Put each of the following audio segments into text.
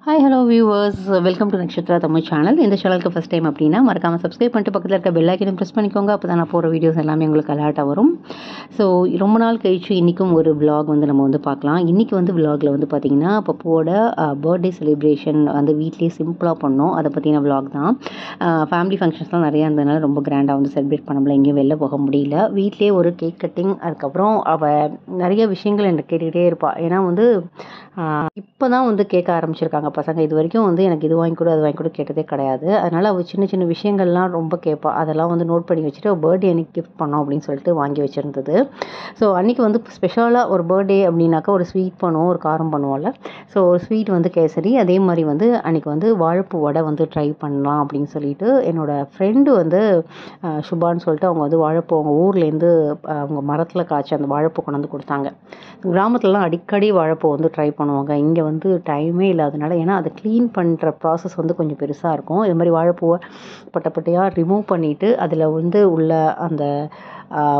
Hi hello viewers, welcome to Nakshatra Tamil channel. இந்த சேனலுக்கு first time அப்படின்னா மறக்காமல் சப்ஸ்கிரைப் பண்ணிட்டு பக்கத்தில் இருக்க பெல் ஐக்கனையும் ப்ரெஸ் பண்ணிக்கோங்க. அப்போ தான் நான் போகிற வீடியோஸ் எல்லாமே உங்களுக்கு அலர்ட்டாக வரும். ஸோ ரொம்ப நாள் கழிச்சு இன்றைக்கும் ஒரு விலாக் வந்து நம்ம வந்து பார்க்கலாம். இன்றைக்கி வந்து விலாகில் வந்து பார்த்திங்கன்னா பப்புவோட பர்த்டே செலிப்ரேஷன் வந்து வீட்லேயே சிம்பிளாக பண்ணோம். அதை பற்றின விலாக் தான். ஃபேமிலி ஃபங்க்ஷன்ஸ்லாம் நிறையா இருந்ததுனால ரொம்ப கிராண்டாக வந்து செலிப்ரேட் பண்ண முடியல, எங்கேயும் வெளில போக முடியல. வீட்லேயே ஒரு கேக் கட்டிங், அதுக்கப்புறம் அவள் நிறைய விஷயங்கள் எனக்கு கேட்டுக்கிட்டே இருப்பாள். ஏன்னா வந்து இப்போ தான் வந்து கேட்க ஆரம்பிச்சிருக்காங்க பசங்க. இது வரைக்கும் வந்து எனக்கு இது வாங்கி கொடு அது வாங்கி கொடு கேட்டதே கிடையாது. அதனால் அவள் சின்ன சின்ன விஷயங்கள்லாம் ரொம்ப கேட்பாள். அதெல்லாம் வந்து நோட் பண்ணி வச்சுட்டு பர்த்டே அன்றைக்கி கிஃப்ட் பண்ணோம் அப்படின்னு சொல்லிட்டு வாங்கி வச்சுருந்தது. ஸோ அன்றைக்கி வந்து ஸ்பெஷலாக ஒரு பர்த்டே அப்படின்னாக்கா ஒரு ஸ்வீட் பண்ணுவோம், ஒரு காரம் பண்ணுவோம்ல. ஸோ ஒரு ஸ்வீட் வந்து கேசரி, அதே மாதிரி வந்து அன்றைக்கி வந்து வாழைப்பூ வடை வந்து ட்ரை பண்ணலாம் அப்படின்னு சொல்லிட்டு என்னோடய ஃப்ரெண்டு வந்து சுபான்னு சொல்லிட்டு அவங்க வந்து வாழைப்பூ அவங்க ஊர்லேருந்து அவங்க மரத்தில் காய்ச்சி அந்த வாழைப்பூ கொண்டு வந்து கொடுத்தாங்க. கிராமத்துலலாம் அடிக்கடி வாழைப்பூ வந்து ட்ரை பண்ணுவாங்க. இங்கே வந்து டைமே இல்லாதனால, ஏன்னா அதை க்ளீன் பண்ணுற ப்ராசஸ் வந்து கொஞ்சம் பெருசாக இருக்கும். இது மாதிரி வாழைப்பூவை பட்டையாக ரிமூவ் பண்ணிவிட்டு அதில் வந்து உள்ள அந்த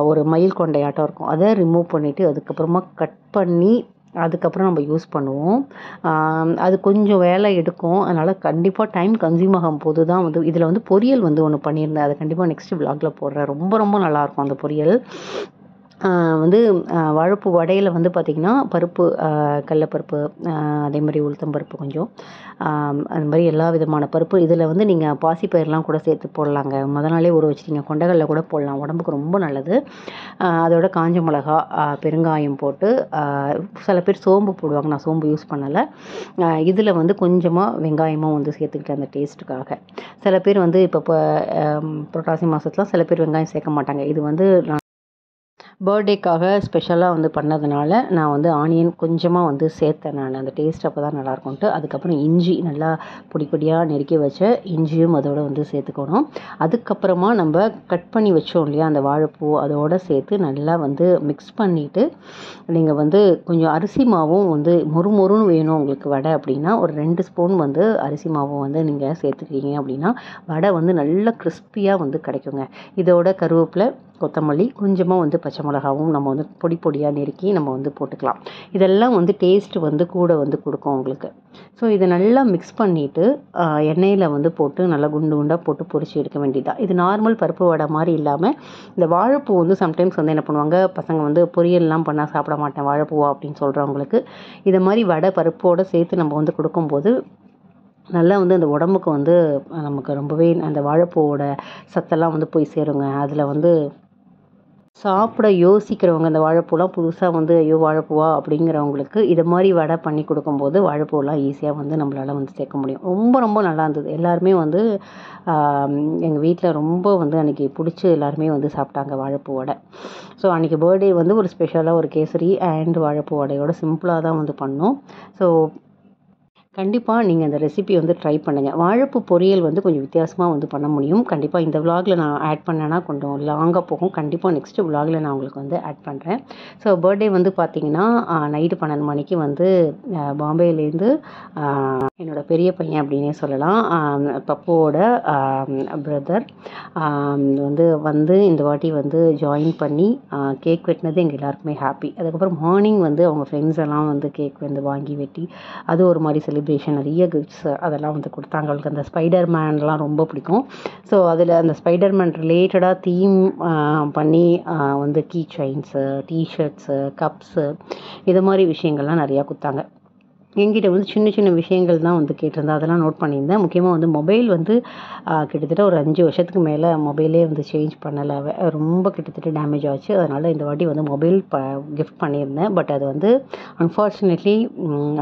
ஒரு மயில் கொண்டையாட்டம் இருக்கும், அதை ரிமூவ் பண்ணிவிட்டு அதுக்கப்புறமா கட் பண்ணி அதுக்கப்புறம் நம்ம யூஸ் பண்ணுவோம். அது கொஞ்சம் வேலை எடுக்கும். அதனால் கண்டிப்பாக டைம் கன்சியூம் ஆகும் போது தான் வந்து இதில் வந்து பொரியல் வந்து ஒன்று பண்ணியிருந்தேன். அதை கண்டிப்பாக நெக்ஸ்ட்டு விலாகில் போடுறேன். ரொம்ப ரொம்ப நல்லாயிருக்கும் அந்த பொரியல். வந்து வாழைப்பூ வடையில் வந்து பார்த்திங்கன்னா பருப்பு, கடலப்பருப்பு, அதே மாதிரி உளுத்தம்பருப்பு கொஞ்சம், அது மாதிரி எல்லா விதமான பருப்பு. இதில் வந்து நீங்கள் பாசிப்பயிரெலாம் கூட சேர்த்து போடலாங்க. முத நாளே ஊற வச்சுட்டிங்க கொண்டக்கடலை கூட போடலாம், உடம்புக்கு ரொம்ப நல்லது. அதோட காஞ்ச மிளகா, பெருங்காயம் போட்டு, சில பேர் சோம்பு போடுவாங்க, நான் சோம்பு யூஸ் பண்ணலை. இதில் வந்து கொஞ்சமாக வெங்காயமும் வந்து சேர்த்துக்கிட்டேன் அந்த டேஸ்ட்டுக்காக. சில பேர் வந்து இப்போ புரட்டாசி மாதத்துலாம் சில பேர் வெங்காயம் சேர்க்க மாட்டாங்க. இது வந்து பர்த்டேக்காக ஸ்பெஷலாக வந்து பண்ணதுனால நான் வந்து ஆனியன் கொஞ்சமாக வந்து சேர்த்தேன். நான் அந்த டேஸ்ட் அப்போ தான் நல்லாயிருக்கும்ன்ட்டு. அதுக்கப்புறம் இஞ்சி நல்லா பொடி பொடியாக நெருக்கி வச்ச இஞ்சியும் அதோடு வந்து சேர்த்துக்கணும். அதுக்கப்புறமா நம்ம கட் பண்ணி வச்சோம் இல்லையா அந்த வாழைப்பூ, அதோடு சேர்த்து நல்லா வந்து மிக்ஸ் பண்ணிவிட்டு, நீங்கள் வந்து கொஞ்சம் அரிசி மாவும் வந்து மொறுமொறுன்னு வேணும் உங்களுக்கு வடை அப்படின்னா ஒரு 2 ஸ்பூன் வந்து அரிசி மாவும் வந்து நீங்கள் சேர்த்துக்கிட்டீங்க அப்படின்னா வடை வந்து நல்லா கிறிஸ்பியாக வந்து கிடைக்குங்க. இதோட கருவேப்பிலை, கொத்தமல்லி, கொஞ்சமாக வந்து பச்சை மிளகாவும் நம்ம வந்து பொடி பொடியாக நெருக்கி நம்ம வந்து போட்டுக்கலாம். இதெல்லாம் வந்து டேஸ்ட்டு வந்து கூட வந்து கொடுக்கும் உங்களுக்கு. ஸோ இதை நல்லா மிக்ஸ் பண்ணிவிட்டு எண்ணெயில் வந்து போட்டு நல்லா குண்டு குண்டாக போட்டு பொரிச்சு எடுக்க வேண்டியதான். இது நார்மல் பருப்பு வடை மாதிரி இல்லாமல் இந்த வாழைப்பூ வந்து சம்டைம்ஸ் வந்து என்ன பண்ணுவாங்க பசங்க வந்து பொரியல்லாம் பண்ணால் சாப்பிட மாட்டேன் வாழைப்பூவா அப்படின்னு சொல்கிறவங்களுக்கு இதை மாதிரி வடை பருப்போடு சேர்த்து நம்ம வந்து கொடுக்கும்போது நல்லா வந்து அந்த உடம்புக்கு வந்து நமக்கு ரொம்பவே அந்த வாழைப்பூவோட சத்தெல்லாம் வந்து போய் சேருங்க. அதில் வந்து சாப்பிட யோசிக்கிறவங்க அந்த வாழைப்பூலாம் புதுசாக வந்து ஐயோ வாழைப்பூவா அப்படிங்கிறவங்களுக்கு இதை மாதிரி வடை பண்ணி கொடுக்கும்போது வாழைப்பூலாம் ஈஸியாக வந்து நம்மளால் வந்து சேர்க்க முடியும். ரொம்ப ரொம்ப நல்லா இருந்தது. எல்லாருமே வந்து எங்கள் வீட்டில் ரொம்ப வந்து அன்றைக்கி பிடிச்சி எல்லாருமே வந்து சாப்பிட்டாங்க வாழைப்பூ வடை. ஸோ அன்றைக்கி பர்த்டே வந்து ஒரு ஸ்பெஷலாக ஒரு கேசரி அண்ட் வாழைப்பூ வடையோட சிம்பிளாக தான் வந்து பண்ணோம். ஸோ கண்டிப்பாக நீங்கள் அந்த ரெசிபி வந்து ட்ரை பண்ணுங்கள். வாழைப்பூ பொரியல் வந்து கொஞ்சம் வித்தியாசமாக வந்து பண்ண முடியும். கண்டிப்பாக இந்த விலாகில் நான் ஆட் பண்ணேன்னா கொஞ்சம் லாங்காக போகும். கண்டிப்பாக நெக்ஸ்ட்டு விலாகில் நான் உங்களுக்கு வந்து ஆட் பண்ணுறேன். ஸோ பர்த்டே வந்து பார்த்திங்கன்னா நைட்டு 12 மணிக்கு வந்து பாம்பேலேருந்து என்னோடய பெரிய பையன் அப்படின்னே சொல்லலாம், பப்புவோட பிரதர் வந்து இந்த வாட்டி வந்து ஜாயின் பண்ணி கேக் வெட்டினது எங்கள் எல்லாருக்குமே ஹாப்பி. அதுக்கப்புறம் மார்னிங் வந்து அவங்க ஃப்ரெண்ட்ஸ் எல்லாம் வந்து கேக் வந்து வாங்கி வெட்டி அது ஒரு மாதிரி செலிப்ரேஷன், நிறைய கிஃப்ட்ஸ் அதெல்லாம் வந்து கொடுத்தாங்க. அவங்களுக்கு அந்த ஸ்பைடர் மேன்லாம் ரொம்ப பிடிக்கும். ஸோ அதில் அந்த ஸ்பைடர் மேன் ரிலேட்டடாக தீம் பண்ணி வந்து கீ செயின்ஸு, டிஷர்ட்ஸு, கப்ஸு இது மாதிரி விஷயங்கள்லாம் நிறையா கொடுத்தாங்க. என்கிட்ட வந்து சின்ன சின்ன விஷயங்கள் தான் வந்து கேட்டிருந்தேன், அதெல்லாம் நோட் பண்ணியிருந்தேன். முக்கியமாக வந்து மொபைல் வந்து கிட்டத்தட்ட ஒரு 5 வருஷத்துக்கு மேலே மொபைலே வந்து சேஞ்ச் பண்ணலை, ரொம்ப கிட்டத்தட்ட டேமேஜ் ஆச்சு. அதனால் இந்த வாட்டி வந்து மொபைல் கிஃப்ட் பண்ணியிருந்தேன். பட் அது வந்து அன்ஃபார்ச்சுனேட்லி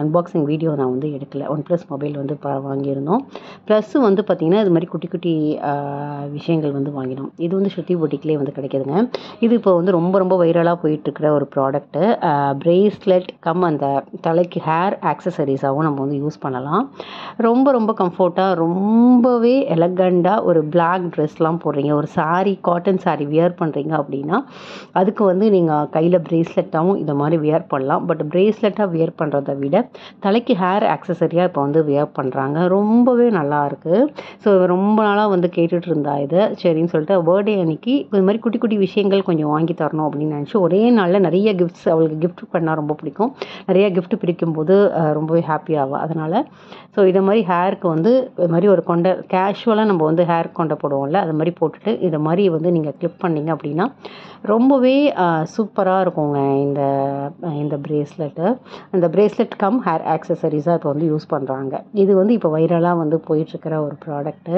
அன்பாக்சிங் வீடியோ நான் வந்து எடுக்கலை. OnePlus மொபைல் வந்து வாங்கியிருந்தோம். ப்ளஸ் வந்து பார்த்திங்கன்னா இது மாதிரி குட்டி குட்டி விஷயங்கள் வந்து வாங்கினோம். இது வந்து ஸ்ருதி பொட்டிக்லேயே வந்து கிடைக்கிதுங்க. இது இப்போ வந்து ரொம்ப ரொம்ப வைரலாக போயிட்டுருக்கிற ஒரு ப்ராடக்ட்டு. ப்ரேஸ்லெட் கம் அந்த தலைக்கு ஹேர் ஆக்சசரிஸாகவும் நம்ம வந்து யூஸ் பண்ணலாம். ரொம்ப ரொம்ப கம்ஃபர்ட்டாக ரொம்பவே எலகண்டாக ஒரு பிளாக் ட்ரெஸ்லாம் போடுறீங்க, ஒரு சாரீ காட்டன் சாரீ வியர் பண்ணுறீங்க அப்படின்னா அதுக்கு வந்து நீங்கள் கையில் ப்ரேஸ்லெட்டாகவும் இதை மாதிரி வியர் பண்ணலாம். பட் ப்ரேஸ்லெட்டாக வியர் பண்ணுறதை விட தலைக்கு ஹேர் ஆக்சசரியாக இப்போ வந்து வியர் பண்ணுறாங்க. ரொம்பவே நல்லாயிருக்கு. ஸோ ரொம்ப நாளாக வந்து கேட்டுட்டு இருந்தா இதை, சரின்னு சொல்லிட்டு பர்த்டே அன்றைக்கி இது மாதிரி குட்டி குட்டி விஷயங்கள் கொஞ்சம் வாங்கி தரணும் அப்படின்னு நினச்சி ஒரே நாளில் நிறைய கிஃப்ட்ஸ், அவளுக்கு கிஃப்ட் பண்ணால் ரொம்ப பிடிக்கும். நிறையா கிஃப்ட் பிரிக்கும்போது ரொம்பவே ஹாப்பி ஆவா. அதனால் ஸோ இதை மாதிரி ஹேருக்கு வந்து இது மாதிரி ஒரு கொண்டை கேஷுவலாக நம்ம வந்து ஹேர் கொண்டை போடுவோம்ல, அது மாதிரி போட்டுட்டு இதை மாதிரி வந்து நீங்கள் கிளிப் பண்ணிங்க அப்படின்னா ரொம்பவே சூப்பராக இருக்குங்க இந்த இந்த பிரேஸ்லெட்டு. இந்த பிரேஸ்லெட் கம் ஹேர் ஆக்சசரிஸாக இப்போ வந்து யூஸ் பண்ணுறாங்க. இது வந்து இப்போ வைரலாக வந்து போயிட்டுருக்கிற ஒரு ப்ராடக்ட்டு.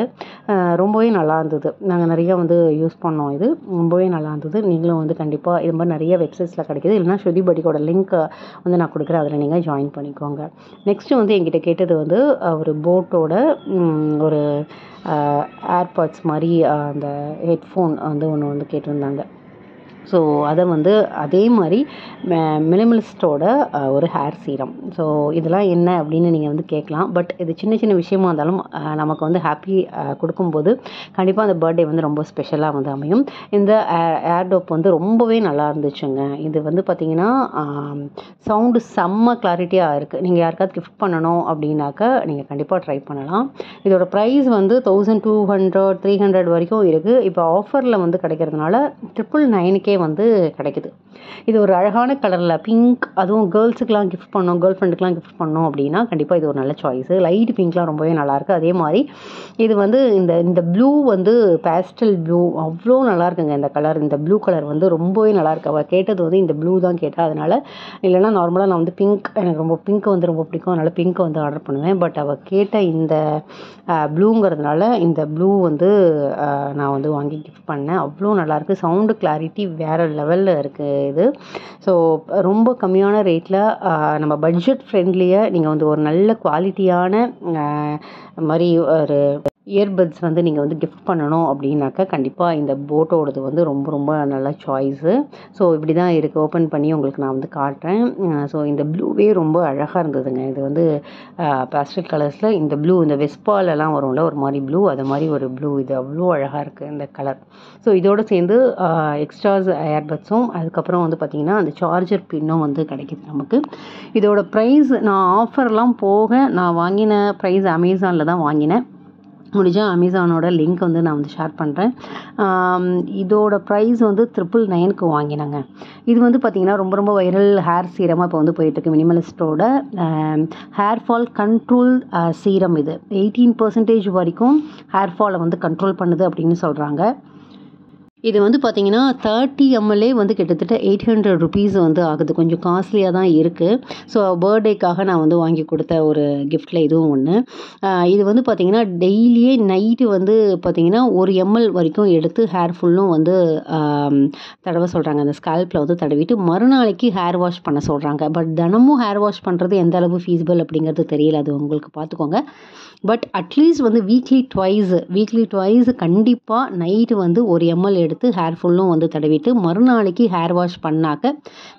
ரொம்பவே நல்லா இருந்தது. நாங்கள் நிறையா வந்து யூஸ் பண்ணோம். இது ரொம்பவே நல்லா இருந்தது. நீங்களும் வந்து கண்டிப்பாக இது மாதிரி நிறைய வெப்சைட்ஸில் கிடைக்கிது. இல்லைனா ஸ்ருதி பட்டிக்கோட லிங்க் வந்து நான் கொடுக்குறேன், அதில் நீங்கள் ஜாயின் பண்ணிக்கோங்க. நெக்ஸ்ட்டு வந்து என்கிட்ட கேட்டது வந்து ஒரு போட்டோட ஒரு ஏர்பாட்ஸ் மாதிரி அந்த ஹெட்ஃபோன் வந்து ஒன்று வந்து கேட்டிருந்தாங்க. ஸோ அதை வந்து அதே மாதிரி மினிமலிஸ்ட்டோட ஒரு ஹேர் சீரம். ஸோ இதெல்லாம் என்ன அப்படின்னு நீங்கள் வந்து கேட்கலாம். பட் இது சின்ன சின்ன விஷயமா இருந்தாலும் நமக்கு வந்து ஹாப்பி கொடுக்கும்போது கண்டிப்பாக அந்த பர்த்டே வந்து ரொம்ப ஸ்பெஷலாக வந்து அமையும். இந்த ஏர்டோப் வந்து ரொம்பவே நல்லா இருந்துச்சுங்க. இது வந்து பார்த்திங்கன்னா சவுண்டு செம்ம கிளாரிட்டியாக இருக்குது. நீங்கள் யாருக்காவது கிஃப்ட் பண்ணணும் அப்படின்னாக்கா நீங்கள் கண்டிப்பாக ட்ரை பண்ணலாம். இதோட ப்ரைஸ் வந்து 1200 300 வரைக்கும் இருக்குது. இப்போ ஆஃபரில் வந்து கிடைக்கிறதுனால 999 வந்து கிடைக்குது. இது ஒரு அழகான கலரில் பிங்க், அதுவும் கேர்ள்ஸுக்கெலாம் கிஃப்ட் பண்ணோம், கேர்ள் ஃப்ரெண்டுக்கெலாம் கிஃப்ட் பண்ணோம் அப்படின்னா கண்டிப்பாக இது ஒரு நல்ல சாய்ஸு. லைட் பிங்க்லாம் ரொம்பவே நல்லாயிருக்கு. அதே மாதிரி இது வந்து இந்த ப்ளூ வந்து பேஸ்டல் ப்ளூ அவ்வளோ நல்லாயிருக்குங்க. இந்த கலர், இந்த ப்ளூ கலர் வந்து ரொம்பவே நல்லாயிருக்கு. அவள் கேட்டது வந்து இந்த ப்ளூ தான் கேட்டால். அதனால் இல்லைனா நார்மலாக நான் வந்து பிங்க், எனக்கு ரொம்ப பிங்க் வந்து ரொம்ப பிடிக்கும், அதனால் பிங்க் வந்து ஆர்டர் பண்ணுவேன். பட் அவள் கேட்ட இந்த ப்ளூங்கிறதுனால இந்த ப்ளூ வந்து நான் வந்து வாங்கி கிஃப்ட் பண்ணேன். அவ்வளோ நல்லாயிருக்கு. சவுண்டு கிளாரிட்டி வேறு லெவலில் இருக்குது இது. ஸோ ரொம்ப கம்மியான ரேட்டில் நம்ம பட்ஜெட் ஃப்ரெண்ட்லியாக நீங்கள் வந்து ஒரு நல்ல குவாலிட்டியான மாதிரி ஒரு இயர்பட்ஸ் வந்து நீங்கள் வந்து கிஃப்ட் பண்ணணும் அப்படின்னாக்கா கண்டிப்பாக இந்த போட்டோடது வந்து ரொம்ப ரொம்ப நல்ல சாய்ஸு. ஸோ இப்படி தான் இருக்குது. ஓப்பன் பண்ணி உங்களுக்கு நான் வந்து காட்டுறேன். ஸோ இந்த ப்ளூவே ரொம்ப அழகாக இருந்ததுங்க. இது வந்து பேஸ்டல் கலர்ஸில் இந்த ப்ளூ, இந்த வெஸ்பாலெல்லாம் வரும்ல ஒரு மாதிரி ப்ளூ, அது மாதிரி ஒரு ப்ளூ. இது அவ்வளோ அழகாக இருக்குது இந்த கலர். ஸோ இதோடு சேர்ந்து எக்ஸ்ட்ராஸ் ஏர்பட்ஸும் அதுக்கப்புறம் வந்து பார்த்திங்கன்னா அந்த சார்ஜர் பின்னும் வந்து கிடைக்கிது நமக்கு. இதோட ப்ரைஸ் நான் ஆஃபர்லாம் போக நான் வாங்கின ப்ரைஸ் அமேசானில் தான் வாங்கினேன். முடிஞ்சால் அமேசானோட லிங்க் வந்து நான் வந்து ஷேர் பண்ணுறேன். இதோட ப்ரைஸ் வந்து 999க்கு வாங்கினாங்க. இது வந்து பார்த்திங்கன்னா ரொம்ப ரொம்ப வைரல் ஹேர் சீரமாக இப்போ வந்து போயிட்டுருக்கு. மினிமலிஸ்ட்டோட ஹேர் ஃபால் கண்ட்ரோல் சீரம். இது 18% வரைக்கும் ஹேர் ஃபாலை வந்து கண்ட்ரோல் பண்ணுது அப்படின்னு சொல்கிறாங்க. இது வந்து பார்த்திங்கன்னா 30 ml வந்து கிட்டத்தட்ட 800 rupees வந்து ஆகுது. கொஞ்சம் காஸ்ட்லியாக தான் இருக்குது. ஸோ பர்த்டேக்காக நான் வந்து வாங்கி கொடுத்த ஒரு கிஃப்ட்டில் இதுவும் ஒன்று. இது வந்து பார்த்திங்கன்னா டெய்லியே நைட்டு வந்து பார்த்திங்கன்னா 1 ml வரைக்கும் எடுத்து ஹேர் ஃபுல்லும் வந்து தடவை சொல்கிறாங்க. அந்த ஸ்கால்ப்பில் வந்து தடவிட்டு மறுநாளைக்கு ஹேர் வாஷ் பண்ண சொல்கிறாங்க. பட் தினமும் ஹேர் வாஷ் பண்ணுறது எந்த அளவு ஃபீஸிபிள் அப்படிங்கிறது தெரியல. அது உங்களுக்கு பார்த்துக்கோங்க. பட் அட்லீஸ்ட் வந்து வீக்லி ட்வைஸ் கண்டிப்பாக நைட்டு வந்து 1 ml எடுத்து ஹேர் ஃபுல்லும் வந்து தடவிட்டு மறுநாளைக்கு ஹேர் வாஷ் பண்ணாக்க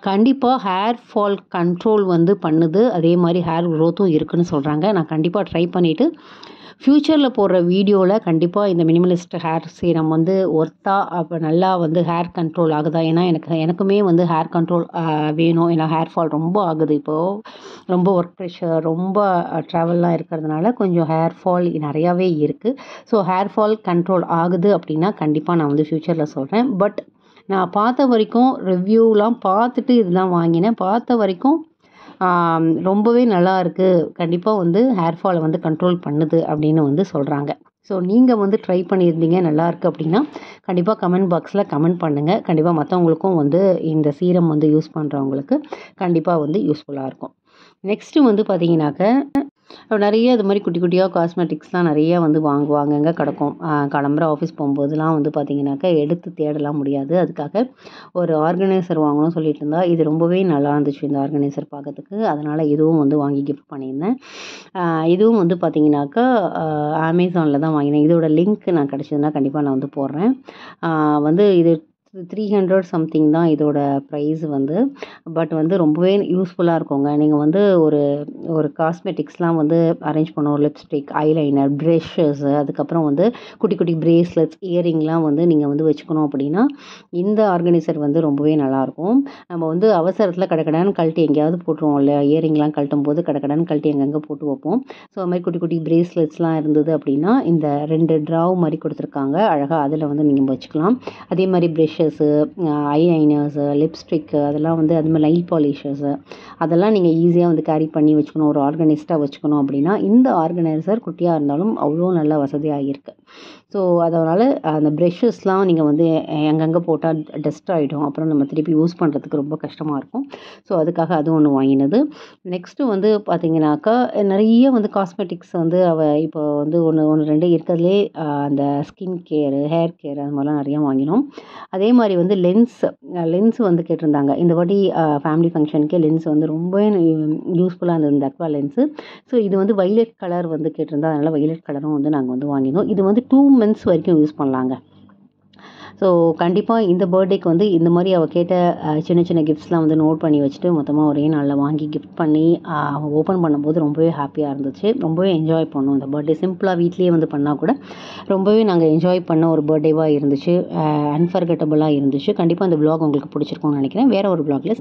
கண்டிப்பாக ஹேர் ஃபால் கண்ட்ரோல் வந்து பண்ணுது. அதே மாதிரி ஹேர் க்ரோத்தும் இருக்குதுன்னு சொல்கிறாங்க. நான் கண்டிப்பாக ட்ரை பண்ணிவிட்டு ஃப்யூச்சரில் போடுற வீடியோவில் கண்டிப்பாக இந்த மினிமலிஸ்ட் ஹேர் சீரம் வந்து அப்போ நல்லா வந்து ஹேர் கண்ட்ரோல் ஆகுதா. ஏன்னா எனக்குமே வந்து ஹேர் கண்ட்ரோல் வேணும். ஏன்னா ஹேர் ஃபால் ரொம்ப ஆகுது. இப்போது ரொம்ப ஒர்க் ப்ரெஷர், ரொம்ப ட்ராவல்லாம் இருக்கிறதுனால கொஞ்சம் ஹேர் ஃபால் நிறையாவே இருக்குது. ஸோ ஹேர் ஃபால் கண்ட்ரோல் ஆகுது அப்படின்னா கண்டிப்பாக நான் வந்து ஃப்யூச்சரில் சொல்கிறேன். பட் நான் பார்த்த வரைக்கும் ரிவ்யூலாம் பார்த்துட்டு இதுதான் வாங்கினேன். பார்த்த வரைக்கும் ரொம்பவே நல்லா இருக்குது. கண்டிப்பாக வந்து ஹேர் ஃபாலை வந்து கண்ட்ரோல் பண்ணுது அப்படின்னு வந்து சொல்கிறாங்க. ஸோ நீங்கள் வந்து ட்ரை பண்ணியிருந்தீங்க நல்லாயிருக்கு அப்படின்னா கண்டிப்பாக கமெண்ட் பாக்ஸில் கமெண்ட் பண்ணுங்கள். கண்டிப்பாக மற்றவங்களுக்கும் வந்து இந்த சீரம் வந்து யூஸ் பண்ணுறவங்களுக்கு கண்டிப்பாக வந்து யூஸ்ஃபுல்லாக இருக்கும். நெக்ஸ்ட்டு வந்து பார்த்தீங்கன்னாக்க நிறைய இது மாதிரி குட்டி குட்டியாக காஸ்மெட்டிக்ஸ்லாம் நிறைய வந்து வாங்குவாங்கங்க கிடக்கும். கிளம்புற ஆஃபீஸ் போகும்போதெல்லாம் வந்து பார்த்திங்கனாக்கா எடுத்து தேடலாம் முடியாது. அதுக்காக ஒரு ஆர்கனைசர் வாங்கணும்னு சொல்லிட்டு இருந்தா. இது ரொம்பவே நல்லா இருந்துச்சு இந்த ஆர்கனைசர் பார்க்கறதுக்கு. அதனால் இதுவும் வந்து வாங்கி கிஃப்ட் பண்ணியிருந்தேன். இதுவும் வந்து பார்த்திங்கனாக்கா அமேசானில் தான் வாங்கினேன். இதோட லிங்க் நான் கிடச்சதுன்னா கண்டிப்பாக நான் வந்து போடுறேன். வந்து இது 300 சம்திங் தான் இதோட ப்ரைஸ் வந்து. பட் வந்து ரொம்பவே யூஸ்ஃபுல்லாக இருக்குங்க. நீங்கள் வந்து ஒரு காஸ்மெட்டிக்ஸ்லாம் வந்து அரேஞ்ச் பண்ணுவோம். லிப்ஸ்டிக், ஐலைனர், ப்ரெஷ்ஷஸ்ஸு, அதுக்கப்புறம் வந்து குட்டி குட்டி ப்ரேஸ்லெட்ஸ், இயரிங்லாம் வந்து நீங்கள் வந்து வச்சுக்கணும் அப்படின்னா இந்த ஆர்கனைசர் வந்து ரொம்பவே நல்லாயிருக்கும். நம்ம வந்து அவசரத்தில் கடக்கடான்னு கழட்டி எங்கேயாவது போட்டுருவோம் இல்லையா. இயரிங்லாம் கழட்டும் போது கடக்கடான்னு கழட்டி எங்கெங்கே போட்டு வைப்போம். ஸோ அது மாதிரி குட்டி குட்டி ப்ரேஸ்லெட்ஸ்லாம் இருந்தது அப்படின்னா இந்த 2 ட்ராவ் மாதிரி கொடுத்துருக்காங்க அழகாக. அதில் வந்து நீங்கள் வச்சுக்கலாம். அதே மாதிரி ப்ரெஷ் ப்ரஷ்ஷஸ்ஸு, ஐ லைனர்ஸு, லிப்ஸ்டிக்கு, அதெல்லாம் வந்து அது மாதிரி நெயில் பாலிஷர்ஸு, அதெல்லாம் நீங்கள் ஈஸியாக வந்து கேரி பண்ணி வச்சுக்கணும், ஒரு ஆர்கனைஸ்டாக வச்சுக்கணும் அப்படின்னா இந்த ஆர்கனைசர் குட்டியாக இருந்தாலும் அவ்வளோ நல்ல வசதியாக இருக்குது. ஸோ அதனால் அந்த ப்ரெஷ்ஷஸ்லாம் நீங்கள் வந்து எங்கெங்கே போட்டால் டஸ்ட் ஆகிடும், அப்புறம் நம்ம திருப்பி யூஸ் பண்ணுறதுக்கு ரொம்ப கஷ்டமாக இருக்கும். ஸோ அதுக்காக அது ஒன்று வாங்கினது. நெக்ஸ்ட்டு வந்து பார்த்திங்கனாக்கா நிறைய வந்து காஸ்மெட்டிக்ஸ் வந்து இப்போ வந்து ஒன்று 2 இருக்கிறதுலே அந்த ஸ்கின் கேரு, ஹேர் கேர் அது மாதிரிலாம் நிறையா வாங்கினோம். அதே மாதிரி வந்து லென்ஸ் வந்து கேட்டிருந்தாங்க. இந்த வாட்டி ஃபேமிலி ஃபங்க்ஷனுக்கே லென்ஸ் வந்து ரொம்பவே யூஸ்ஃபுல்லாக இருந்தது இந்த அக்வா லென்ஸு. ஸோ இது வந்து வைலட் கலர் வந்து கேட்டிருந்தா, அதனால் வைலட் கலரும் வந்து நாங்கள் வந்து வாங்கினோம். இது வந்து 2 months வரைக்கும் யூஸ் பண்ணலாங்க. ஸோ கண்டிப்பாக இந்த பர்த்டேக்கு வந்து இந்த மாதிரி அவள் கேட்ட சின்ன சின்ன கிஃப்ட்ஸ்லாம் வந்து நோட் பண்ணி வச்சுட்டு மொத்தமாக ஒரே நாளில் வாங்கி கிஃப்ட் பண்ணி அவள் ஓப்பன் பண்ணும்போது ரொம்பவே ஹாப்பியாக இருந்துச்சு. ரொம்பவே என்ஜாய் பண்ணோம் இந்த பர்த்டே. சிம்பிளாக வீட்லேயே வந்து பண்ணால் கூட ரொம்பவே நாங்கள் என்ஜாய் பண்ண ஒரு பர்த்டேவாக இருந்துச்சு. அன்ஃபர்கெட்டபுளாக இருந்துச்சு. கண்டிப்பாக இந்த vlog உங்களுக்கு பிடிச்சிருக்கும்னு நினைக்கிறேன். வேறு ஒரு vlogல